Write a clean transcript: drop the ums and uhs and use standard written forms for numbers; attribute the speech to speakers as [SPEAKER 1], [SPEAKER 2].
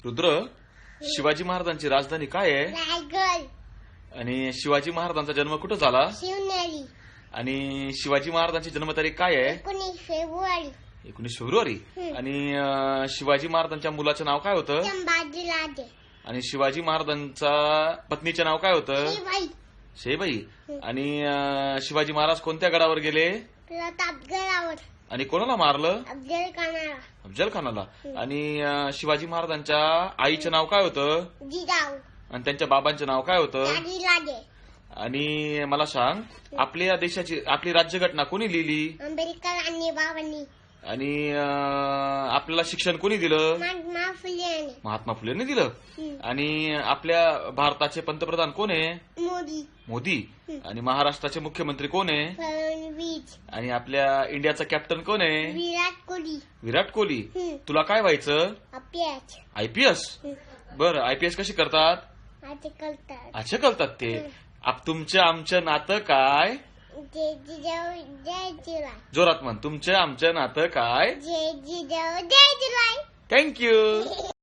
[SPEAKER 1] रुद्र, शिवाजी महाराजांची राजधानी काय आहे?
[SPEAKER 2] रायगड.
[SPEAKER 1] आणि शिवाजी महाराजांचा जन्म कुठं झाला?
[SPEAKER 2] शिवनेरी.
[SPEAKER 1] आणि शिवाजी महाराजांची जन्मतारीख काय आहे?
[SPEAKER 2] 19 फेब्रुवारी.
[SPEAKER 1] 19 फेब्रुवारी. आणि शिवाजी महाराजांच्या मुलाचं नाव काय होतं?
[SPEAKER 2] संभाजीराजे.
[SPEAKER 1] आणि शिवाजी महाराजांचा पत्नीचे नाव काय होतं?
[SPEAKER 2] शिवाई.
[SPEAKER 1] शेबाई. आणि शिवाजी महाराज कोणत्या गडावर गेले?
[SPEAKER 2] प्रतापगडावर.
[SPEAKER 1] आणि कोणाला मारलं?
[SPEAKER 2] अफजल खानाला.
[SPEAKER 1] अफजल खानाला. आणि शिवाजी महाराजांच्या आईचं नाव काय होतं?
[SPEAKER 2] जिजाऊ.
[SPEAKER 1] आणि त्यांच्या बाबांचं नाव काय होतं?
[SPEAKER 2] राजे.
[SPEAKER 1] आणि मला सांग, आपल्या देशाची आपली राज्यघटना कोणी लिहिली?
[SPEAKER 2] आंबेडकर आणि बाबांनी.
[SPEAKER 1] आणि आपल्याला शिक्षण कोणी दिलं?
[SPEAKER 2] महात्मा फुले.
[SPEAKER 1] महात्मा फुलेंनी दिलं. आणि आपल्या भारताचे पंतप्रधान कोण आहे?
[SPEAKER 2] मोदी.
[SPEAKER 1] मोदी. आणि महाराष्ट्राचे मुख्यमंत्री कोण आहे?
[SPEAKER 2] फडणवीस.
[SPEAKER 1] आणि आपल्या इंडियाचा कॅप्टन कोण आहे?
[SPEAKER 2] विराट कोहली.
[SPEAKER 1] विराट कोहली. तुला काय व्हायचं?
[SPEAKER 2] अभ्यास.
[SPEAKER 1] आयपीएस. बरं, आयपीएस कशी करतात?
[SPEAKER 2] असे करतात.
[SPEAKER 1] अच्छा करतात ते. तुमचं आमचं नातं काय?
[SPEAKER 2] जय जिजाऊ जय जिजाऊ.
[SPEAKER 1] जोरात म्हण. तुमचं आमचं नातं काय?
[SPEAKER 2] जय जिजाऊ जय जिजाऊ.
[SPEAKER 1] थँक्यू.